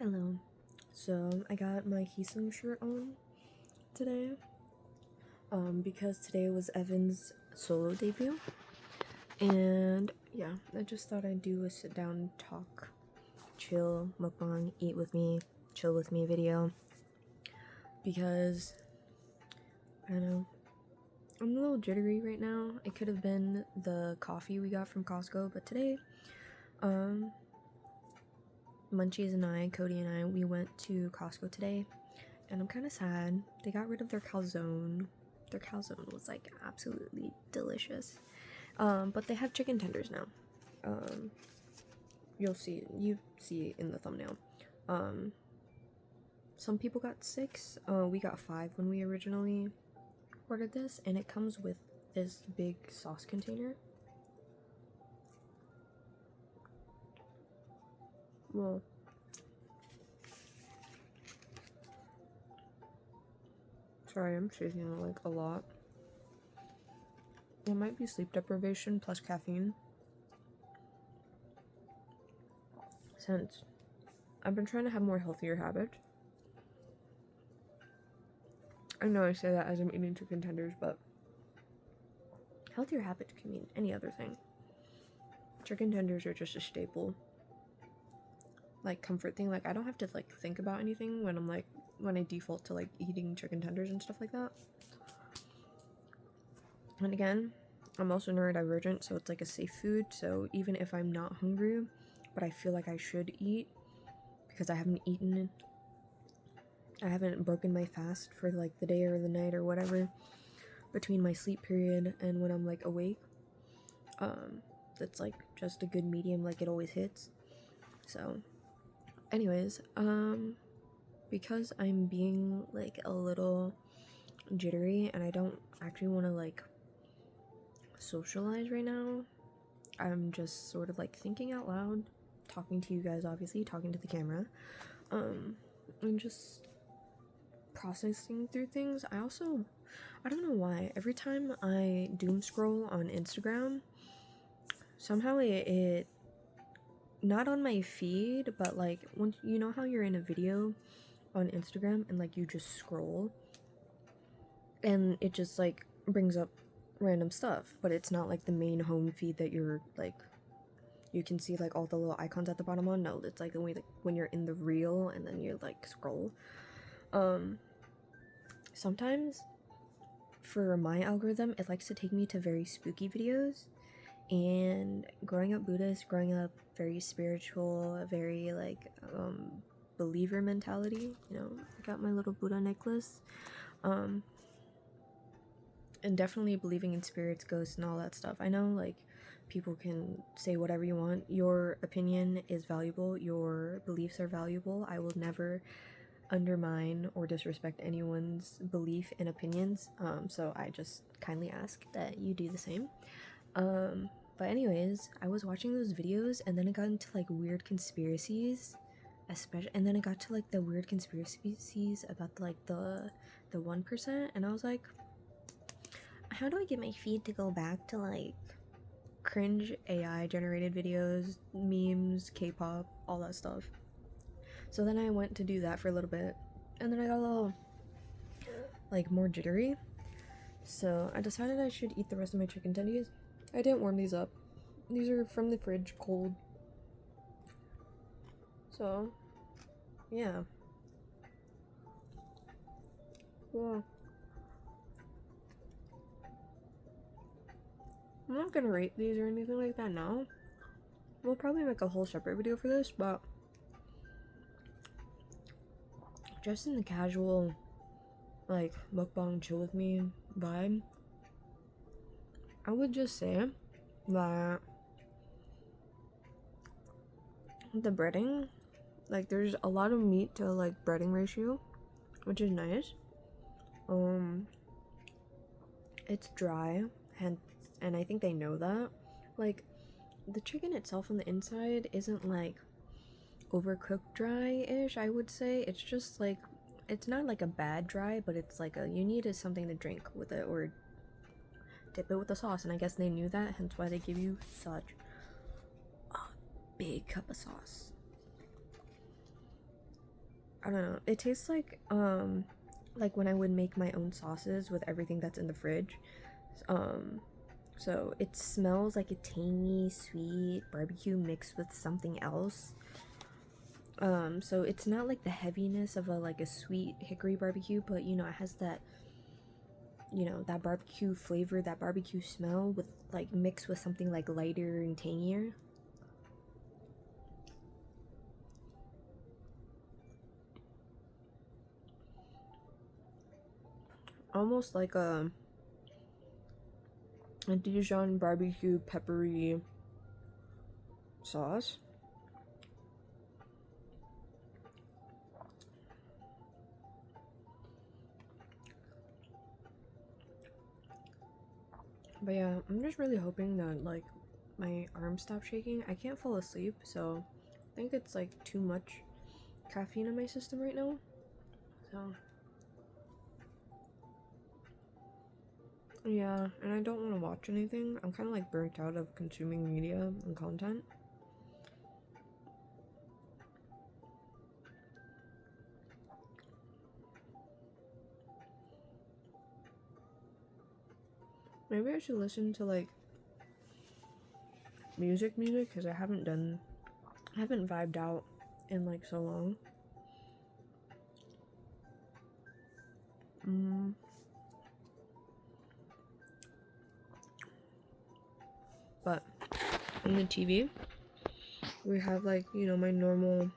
Hello. So I got my Heesum shirt on today. Because today was Evan's solo debut. And yeah, I just thought I'd do a sit down talk, chill, mukbang, eat with me, chill with me video. Because I don't know. I'm a little jittery right now. It could have been the coffee we got from Costco, but today, Munchies and I, Cody and I, we went to Costco today, and I'm kind of sad. They got rid of their calzone. Their calzone was like absolutely delicious. But they have chicken tenders now. You see in the thumbnail. Some people got 6. We got 5 when we originally ordered this, and it comes with this big sauce container. Well, sorry, I'm shaking like a lot. It might be sleep deprivation plus caffeine. Since I've been trying to have more healthier habits. I know I say that as I'm eating chicken tenders, but healthier habits can mean any other thing. Chicken tenders are just a staple. Like comfort thing. Like I don't have to like think about anything when I default to like eating chicken tenders and stuff like that. And again, I'm also neurodivergent, so it's like a safe food. So even if I'm not hungry, but I feel like I should eat because I haven't broken my fast for like the day or the night or whatever between my sleep period and when I'm like awake. That's like just a good medium, like it always hits. So anyways, because I'm being like a little jittery and I don't actually want to like socialize right now, I'm just sort of like thinking out loud, talking to you guys, obviously talking to the camera, and just processing through things. I don't know why, every time I doom scroll on Instagram, somehow it not on my feed, but like when you know how you're in a video on Instagram and like you just scroll and it just like brings up random stuff, but it's not like the main home feed that you're like you can see like all the little icons at the bottom on. No, it's like the way like when you're in the reel and then you like scroll. Sometimes for my algorithm it likes to take me to very spooky videos, and growing up Buddhist, growing up very spiritual, very like believer mentality, you know, I got my little Buddha necklace, and definitely believing in spirits, ghosts, and all that stuff. I know like people can say whatever you want, your opinion is valuable, your beliefs are valuable. I will never undermine or disrespect anyone's belief and opinions, so I just kindly ask that you do the same. But anyways, I was watching those videos and then it got into like weird conspiracies, especially, and then it got to like the weird conspiracies about like the 1%, and I was like, how do I get my feed to go back to like cringe AI generated videos, memes, K-pop, all that stuff? So then I went to do that for a little bit, and then I got a little like more jittery, so I decided I should eat the rest of my chicken tendies. I didn't warm these up. These are from the fridge, cold. So, yeah. Yeah. I'm not gonna rate these or anything like that now. We'll probably make a whole separate video for this, but just in the casual, like, mukbang chill with me vibe, I would just say that the breading, like, there's a lot of meat to, like, breading ratio, which is nice. It's dry, and I think they know that. Like, the chicken itself on the inside isn't, like, overcooked dry-ish, I would say. It's just, like, it's not, like, a bad dry, but it's, like, you need something to drink with it, or dip it with the sauce, and I guess they knew that, hence why they give you such a big cup of sauce. I don't know. It tastes like when I would make my own sauces with everything that's in the fridge. So it smells like a tangy, sweet barbecue mixed with something else. So it's not like the heaviness of a sweet hickory barbecue, but you know, it has that, you know, that barbecue flavor, that barbecue smell with like mixed with something like lighter and tangier. Almost like a Dijon barbecue peppery sauce. But yeah, I'm just really hoping that like my arms stop shaking. I can't fall asleep, so I think it's like too much caffeine in my system right now. So yeah, and I don't want to watch anything. I'm kind of like burnt out of consuming media and content. Maybe I should listen to like music because I haven't vibed out in like so long. But on the TV, we have like, you know, my normal.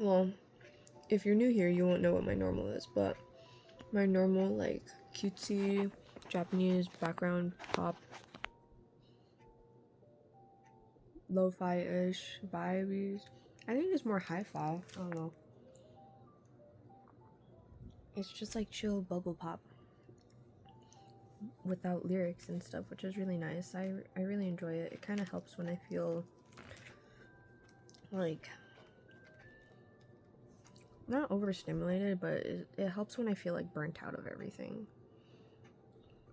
Well, if you're new here, you won't know what my normal is, but my normal like cutesy Japanese background pop, lo-fi-ish vibes. I think it's more hi-fi. I don't know. It's just like chill bubble pop without lyrics and stuff, which is really nice. I really enjoy it. It kind of helps when I feel like not overstimulated, but it helps when I feel like burnt out of everything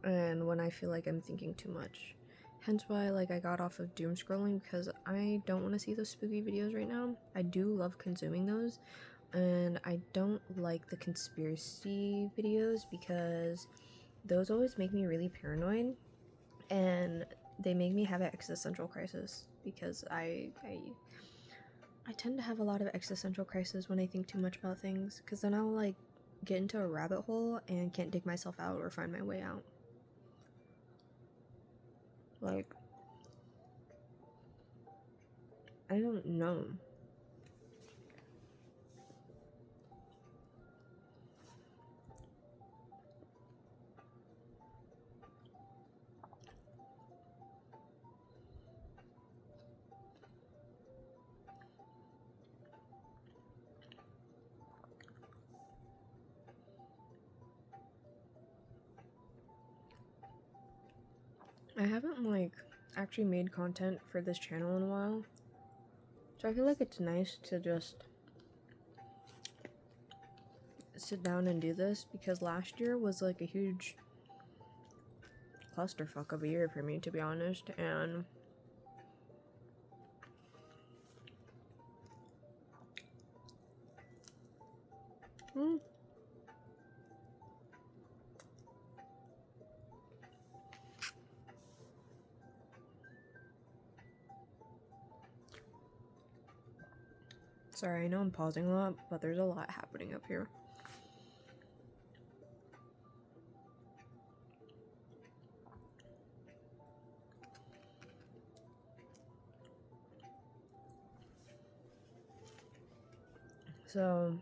and when I feel like I'm thinking too much. Hence why like I got off of doom scrolling, because I don't want to see those spooky videos right now. I do love consuming those, and I don't like the conspiracy videos because those always make me really paranoid, and they make me have an existential crisis because I tend to have a lot of existential crisis when I think too much about things, because then I'll like get into a rabbit hole and can't dig myself out or find my way out. Like, I don't know. I haven't like actually made content for this channel in a while, so I feel like it's nice to just sit down and do this, because last year was like a huge clusterfuck of a year for me, to be honest, and sorry, I know I'm pausing a lot, but there's a lot happening up here. So,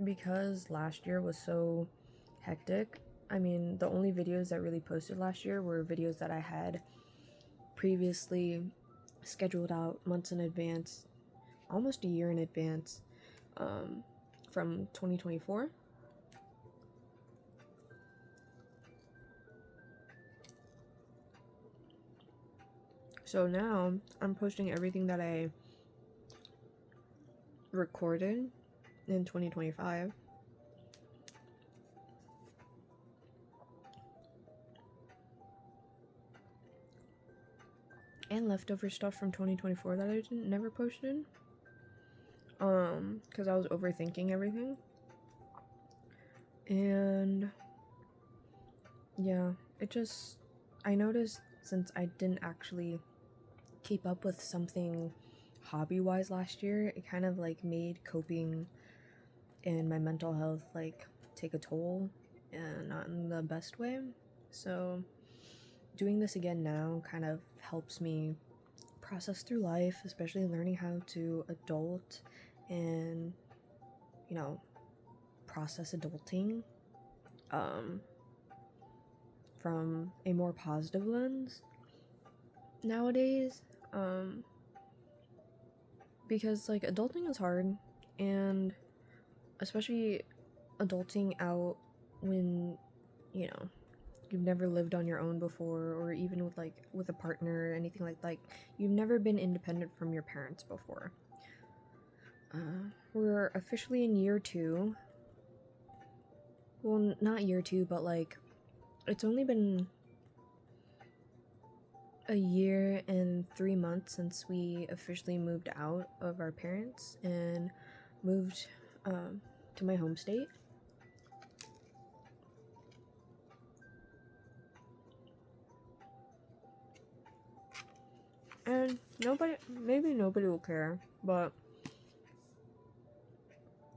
because last year was so hectic, I mean, the only videos that really posted last year were videos that I had previously scheduled out months in advance, almost a year in advance, from 2024. So now I'm posting everything that I recorded in 2025. And leftover stuff from 2024 that I never posted. because I was overthinking everything. And yeah, I noticed since I didn't actually keep up with something hobby-wise last year, it kind of like made coping and my mental health like take a toll, and not in the best way. So doing this again now kind of helps me process through life, especially learning how to adult and, you know, process adulting from a more positive lens nowadays. Because like adulting is hard, and especially adulting out when, you know, you've never lived on your own before, or even with a partner or anything like you've never been independent from your parents before. We're officially in year 2. Well, not year 2, but like it's only been a year and 3 months since we officially moved out of our parents and moved to my home state. And maybe nobody will care, but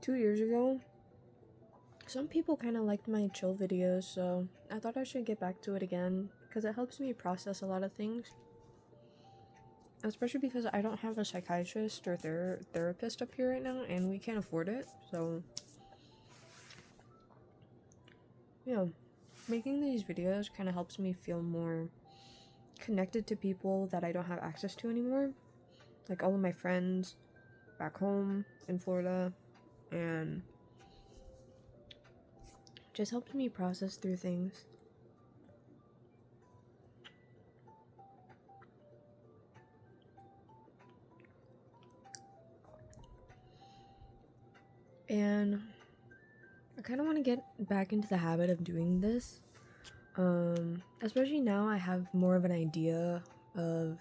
2 years ago, some people kind of liked my chill videos, so I thought I should get back to it again because it helps me process a lot of things. Especially because I don't have a psychiatrist or therapist up here right now, and we can't afford it, so yeah, making these videos kind of helps me feel more connected to people that I don't have access to anymore, like all of my friends back home in Florida, and just helps me process through things. And I kind of want to get back into the habit of doing this, especially now I have more of an idea of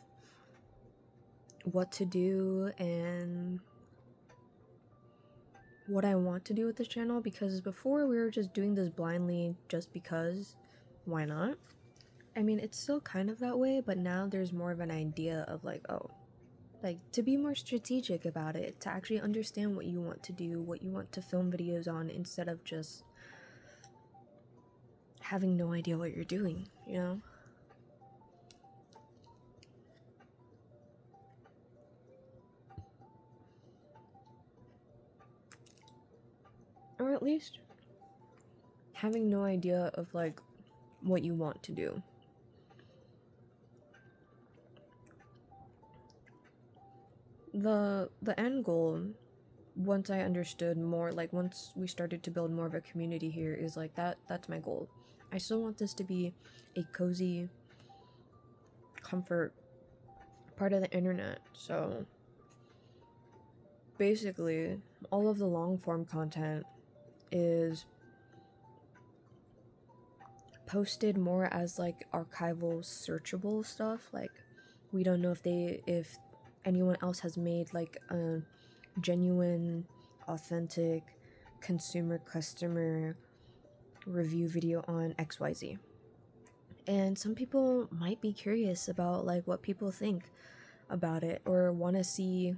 what to do and what I want to do with this channel, because before we were just doing this blindly just because. Why not? I mean, it's still kind of that way, but now there's more of an idea of like, oh, like to be more strategic about it, to actually understand what you want to do, what you want to film videos on, instead of just having no idea what you're doing, you know? Or at least having no idea of like what you want to do. The end goal, once I understood more, like once we started to build more of a community here, is like that's my goal. I still want this to be a cozy comfort part of the internet. So basically all of the long form content is posted more as like archival searchable stuff. Like we don't know if anyone else has made like a genuine, authentic consumer customer review video on XYZ. And some people might be curious about like what people think about it, or want to see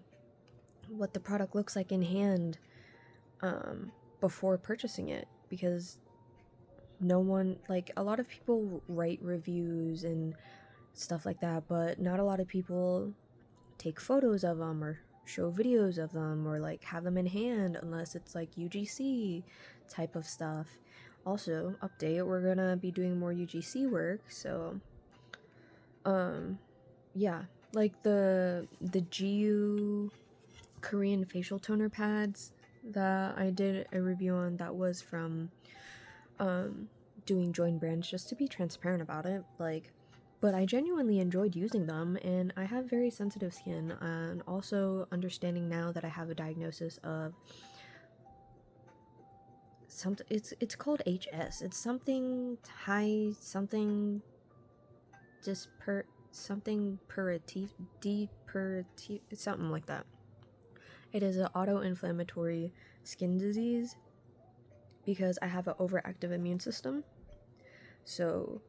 what the product looks like in hand before purchasing it, because no one, like a lot of people write reviews and stuff like that, but not a lot of people take photos of them or show videos of them or like have them in hand, unless it's like UGC type of stuff. Also, update, we're gonna be doing more UGC work, so yeah, like the GU Korean facial toner pads that I did a review on, that was from doing join brands, just to be transparent about it, like, but I genuinely enjoyed using them, and I have very sensitive skin, and also understanding now that I have a diagnosis of something, it's called HS, it's something high, something something something like that. It is an autoinflammatory skin disease because I have an overactive immune system. So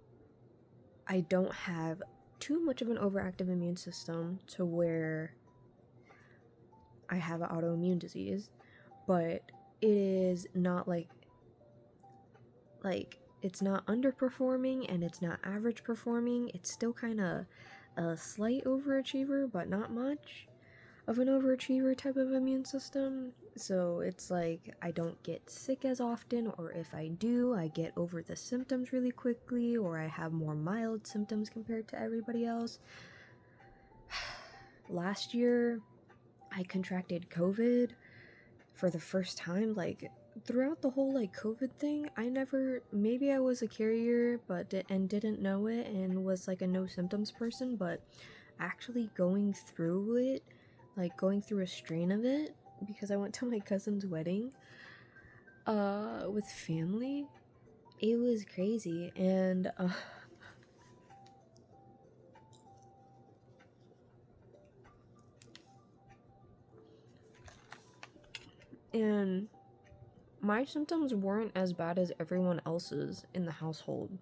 I don't have too much of an overactive immune system to where I have an autoimmune disease, but it is not like it's not underperforming and it's not average performing. It's still kind of a slight overachiever, but not much of an overachiever type of immune system. So it's like I don't get sick as often, or if I do, I get over the symptoms really quickly, or I have more mild symptoms compared to everybody else. Last year, I contracted COVID for the first time. Like, throughout the whole like COVID thing, maybe I was a carrier and didn't know it and was like a no symptoms person, but actually going through it, like going through a strain of it, because I went to my cousin's wedding with family, it was crazy. And and my symptoms weren't as bad as everyone else's in the household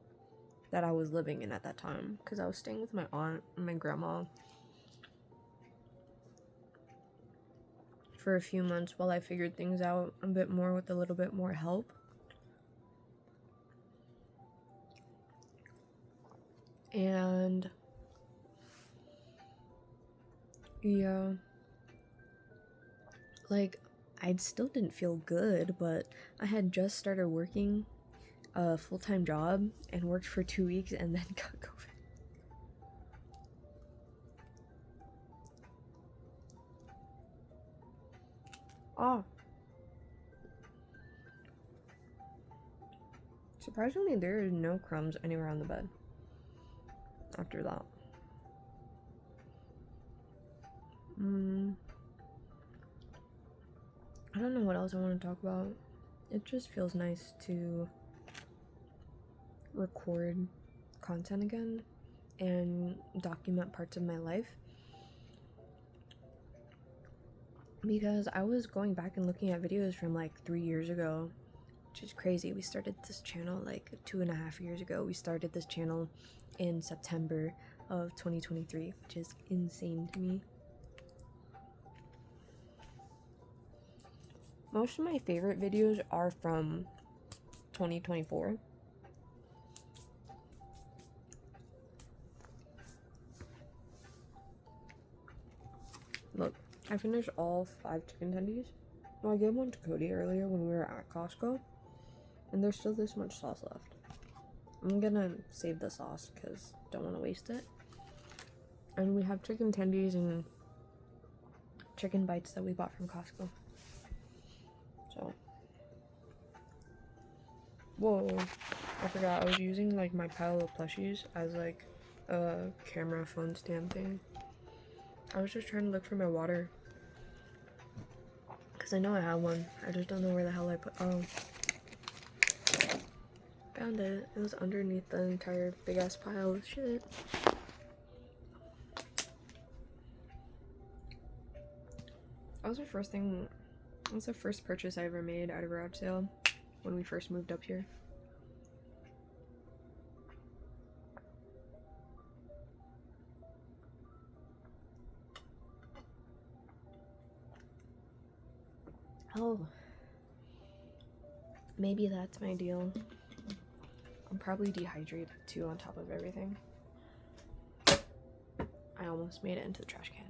that I was living in at that time, because I was staying with my aunt and my grandma for a few months while I figured things out a bit more with a little bit more help. And yeah, like, I still didn't feel good, but I had just started working a full-time job and worked for 2 weeks and then got COVID. Oh. Surprisingly, there is no crumbs anywhere on the bed after that. I don't know what else I want to talk about. It just feels nice to record content again and document parts of my life, because I was going back and looking at videos from like 3 years ago, which is crazy. We started this channel like 2.5 years ago. We started this channel in September of 2023, which is insane to me. Most of my favorite videos are from 2024. Look, I finished all 5 chicken tendies. Well, I gave one to Cody earlier when we were at Costco, and there's still this much sauce left. I'm gonna save the sauce because I don't want to waste it. And we have chicken tendies and chicken bites that we bought from Costco. So, whoa, I forgot I was using like my pile of plushies as like a camera phone stand thing. I was just trying to look for my water, because I know I have one. I just don't know where the hell I put. Oh, found it. It was underneath the entire big ass pile of shit. That was the first purchase I ever made at a garage sale when we first moved up here. Oh, maybe that's my deal. I'm probably dehydrated too, on top of everything. I almost made it into the trash can.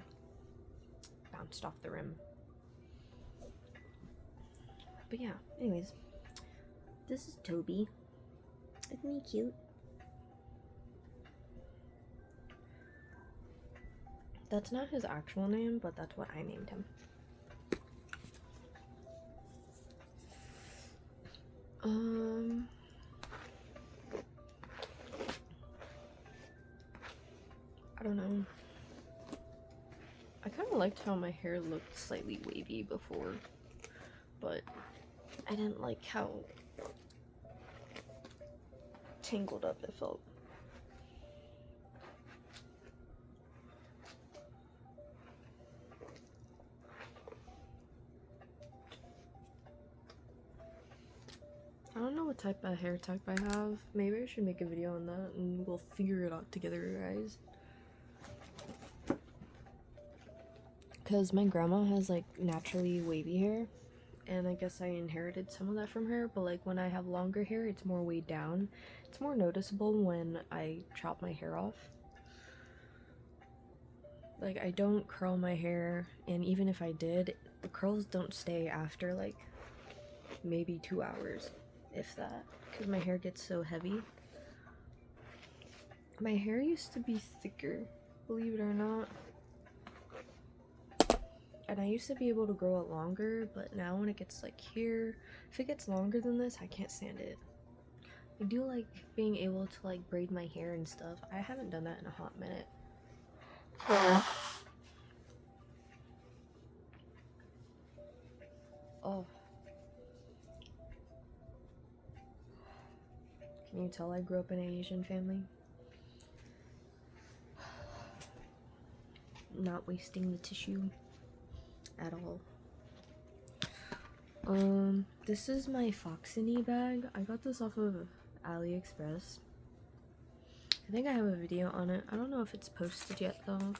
Bounced off the rim. But yeah, anyways. This is Toby. Isn't he cute? That's not his actual name, but that's what I named him. I don't know. I kind of liked how my hair looked slightly wavy before, but I didn't like how tangled up it felt. know what type of hair type I have. Maybe I should make a video on that and we'll figure it out together, guys. Because my grandma has like naturally wavy hair, and I guess I inherited some of that from her, but like when I have longer hair, it's more weighed down. It's more noticeable when I chop my hair off. Like, I don't curl my hair, and even if I did, the curls don't stay after like maybe 2 hours, if that, because my hair gets so heavy. My hair used to be thicker, believe it or not. And I used to be able to grow it longer, but now when it gets like here, if it gets longer than this, I can't stand it. I do like being able to like braid my hair and stuff. I haven't done that in a hot minute. Oh. Can you tell I grew up in an Asian family? Not wasting the tissue at all. This is my Foxiny bag. I got this off of AliExpress. I think I have a video on it. I don't know if it's posted yet though.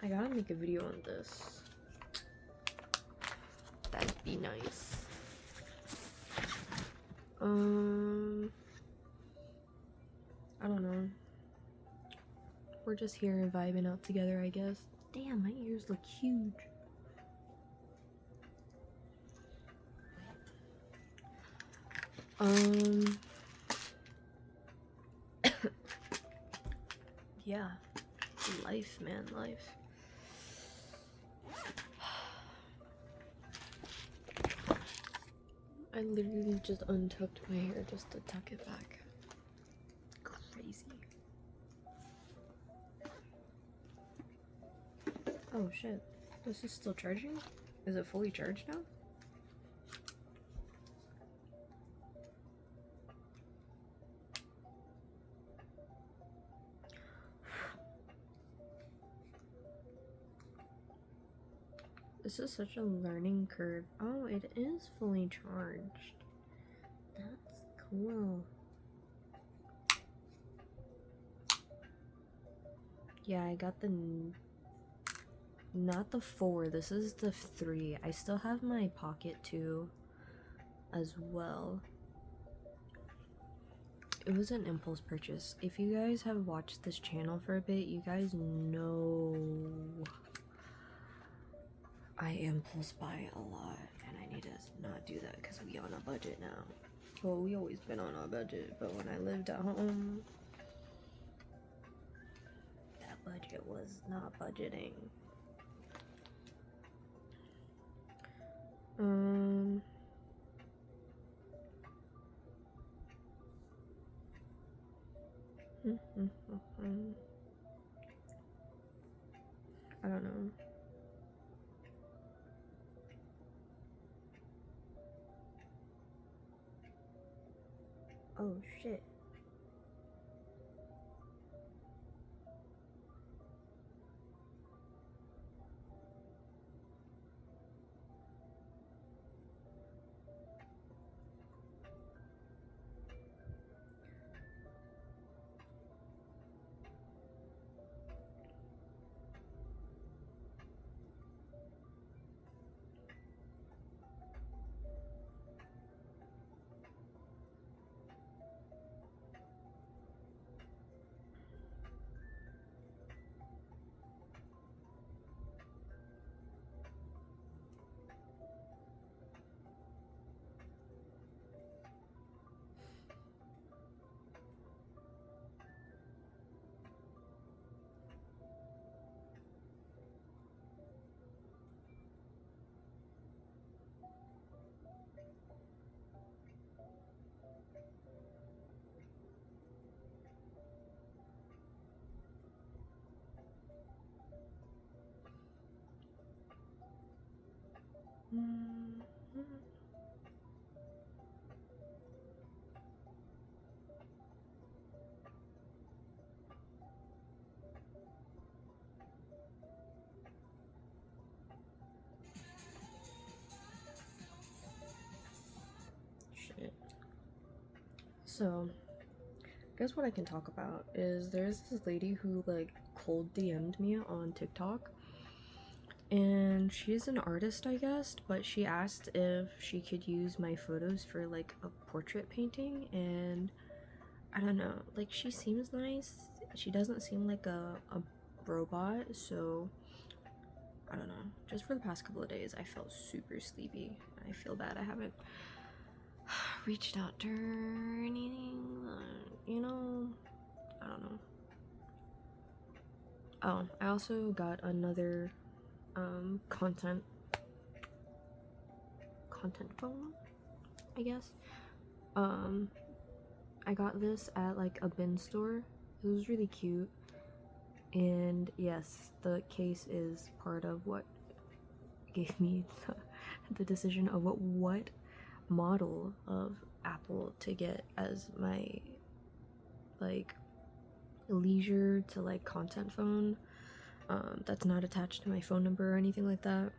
I gotta make a video on this. That'd be nice. I don't know. We're just here and vibing out together, I guess. Damn, my ears look huge. Yeah. Life, man, life. I literally just untucked my hair just to tuck it back. Crazy. Oh shit. This is still charging? Is it fully charged now? This is such a learning curve. Oh, it is fully charged. That's cool. Yeah, I got the... Not the 4, this is the 3. I still have my Pocket 2 as well. It was an impulse purchase. If you guys have watched this channel for a bit, you guys know I impulse buy a lot, and I need to not do that because we on a budget now. Well, we always been on a budget, but when I lived at home, that budget was not budgeting. I don't know. Oh shit. Shit. So, guess what I can talk about is there's this lady who like cold DM'd me on TikTok, and she's an artist, I guess, but she asked if she could use my photos for like a portrait painting. And I don't know, like, she seems nice. She doesn't seem like a robot, so I don't know. Just for the past couple of days, I felt super sleepy. I feel bad I haven't reached out to her or anything, you know? I don't know. Oh, I also got another content phone, I guess. I got this at like a bin store. It was really cute. And yes, the case is part of what gave me the decision of what model of Apple to get as my like leisure to like content phone that's not attached to my phone number or anything like that.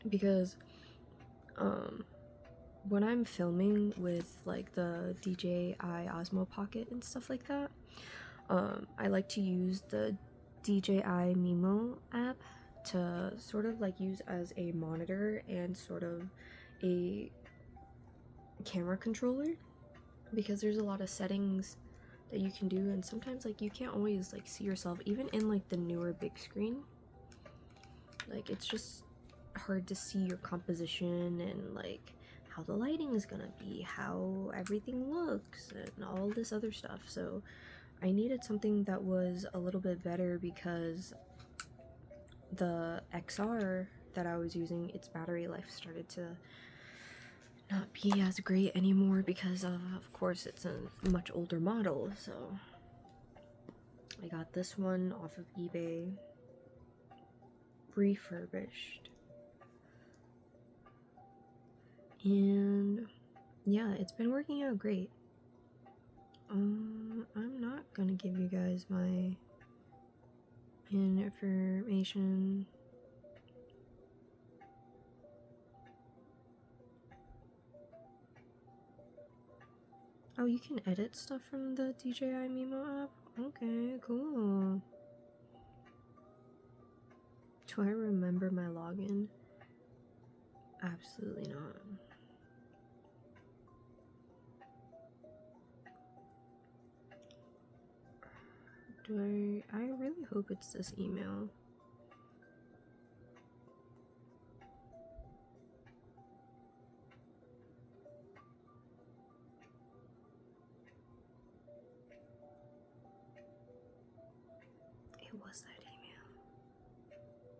Because when I'm filming with like the DJI Osmo Pocket and stuff like that, I like to use the DJI Mimo app to sort of like use as a monitor and sort of a camera controller, because there's a lot of settings that you can do, and sometimes like you can't always like see yourself even in like the newer big screen. Like, it's just hard to see your composition and like how the lighting is gonna be, how everything looks, and all this other stuff. So I needed something that was a little bit better, because the XR that I was using, its battery life started to not be as great anymore, because of course it's a much older model. So I got this one off of eBay, refurbished, and yeah, it's been working out great. I'm not gonna give you guys my information. Oh, you can edit stuff from the DJI Mimo app? Okay, cool. Do I remember my login? Absolutely not. I really hope it's this email. It was that email.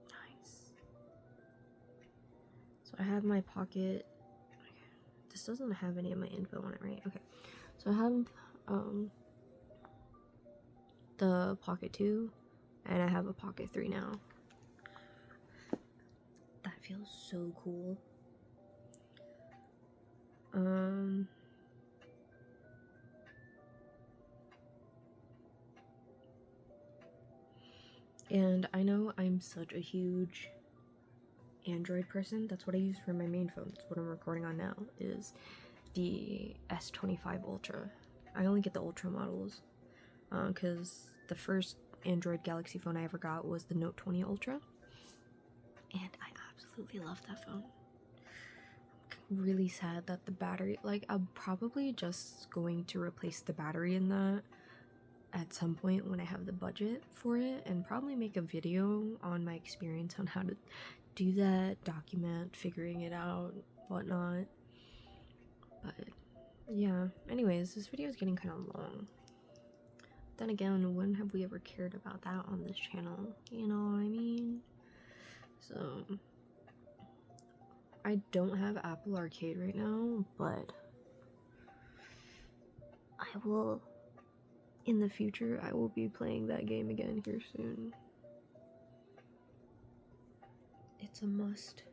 Nice. So I have my Pocket. Okay. This doesn't have any of my info on it, right? Okay. So I have the Pocket 2, and I have a Pocket 3 now. That feels so cool. And I know I'm such a huge Android person. That's what I use for my main phone. That's what I'm recording on now, is the S25 Ultra. I only get the Ultra models because the first Android Galaxy phone I ever got was the Note 20 Ultra, and I absolutely love that phone. I'm really sad that the battery, like, I'm probably just going to replace the battery in that at some point when I have the budget for it, and probably make a video on my experience on how to do that, document figuring it out, whatnot. But yeah, anyways, this video is getting kind of long. Then again, when have we ever cared about that on this channel? You know what I mean? So I don't have Apple Arcade right now, but I will, in the future, I will be playing that game again here soon. It's a must.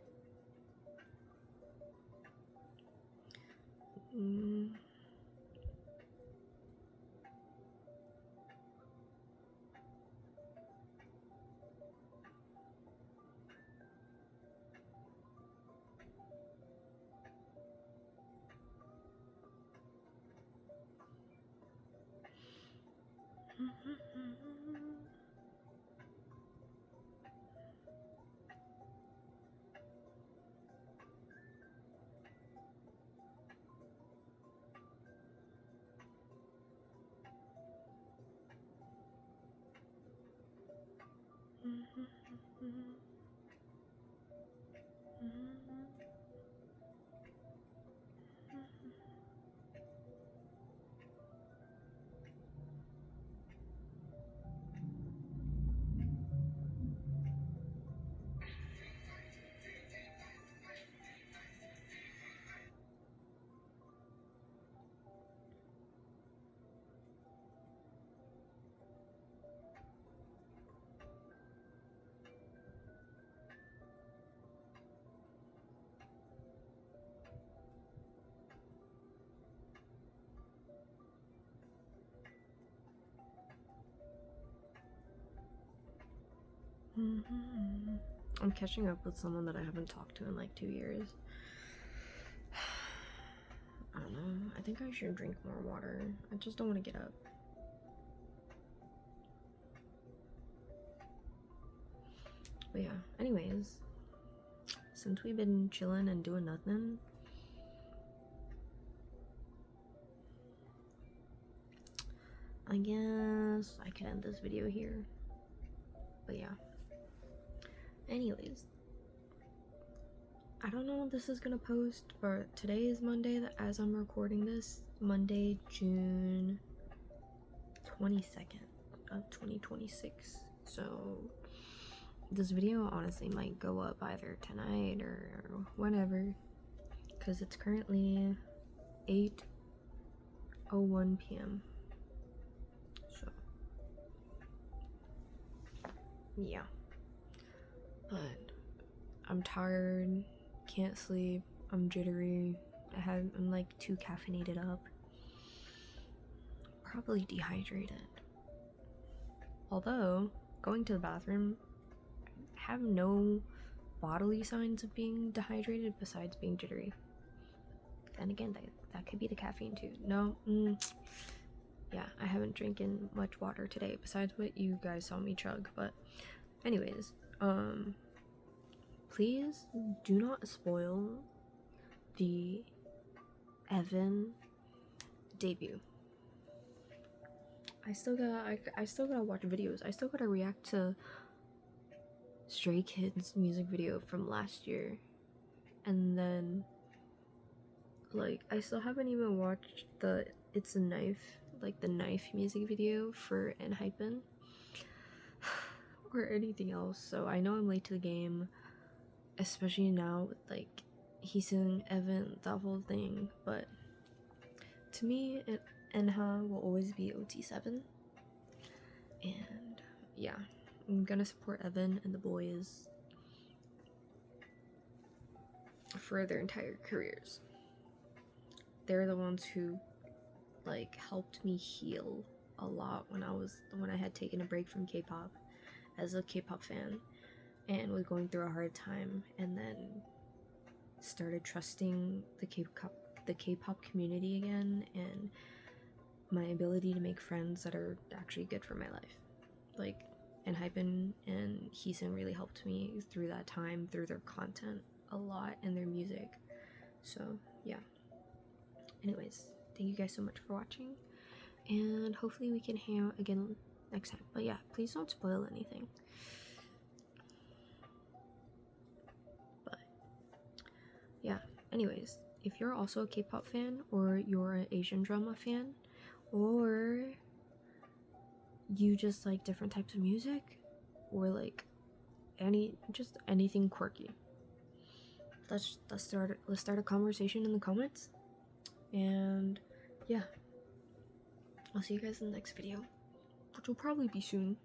I'm catching up with someone that I haven't talked to in like 2 years. I don't know. I think I should drink more water. I just don't want to get up. But yeah, anyways, since we've been chilling and doing nothing, I guess I could end this video here. But yeah. Anyways, I don't know when this is gonna post, but today is Monday as I'm recording this. Monday, June 22nd of 2026. So this video honestly might go up either tonight or whenever, because it's currently 8:01 p.m. So yeah, but I'm tired, can't sleep, I'm jittery, I'm like too caffeinated up, probably dehydrated. Although going to the bathroom, I have no bodily signs of being dehydrated besides being jittery. And again, that could be the caffeine too. No, yeah, I haven't drinking much water today besides what you guys saw me chug. But anyways, please do not spoil the Evan debut. I still gotta watch videos. I still gotta react to Stray Kids music video from last year, and then like I still haven't even watched the It's a Knife, like the Knife music video for Enhypen or anything else. So I know I'm late to the game, especially now with like Heesung, Evan, that whole thing. But to me, Enha will always be OT7, and yeah, I'm gonna support Evan and the boys for their entire careers. They're the ones who like helped me heal a lot when I had taken a break from K-pop as a K-pop fan and was going through a hard time, and then started trusting the K-pop community again, and my ability to make friends that are actually good for my life. Like, Enhypen and Heesung really helped me through that time, through their content a lot and their music. So yeah, anyways, thank you guys so much for watching, and hopefully we can hang out again next time. But yeah, please don't spoil anything. But yeah, anyways, if you're also a K-pop fan, or you're an Asian drama fan, or you just like different types of music, or like anything quirky, let's start a conversation in the comments. And yeah, I'll see you guys in the next video, which will probably be soon.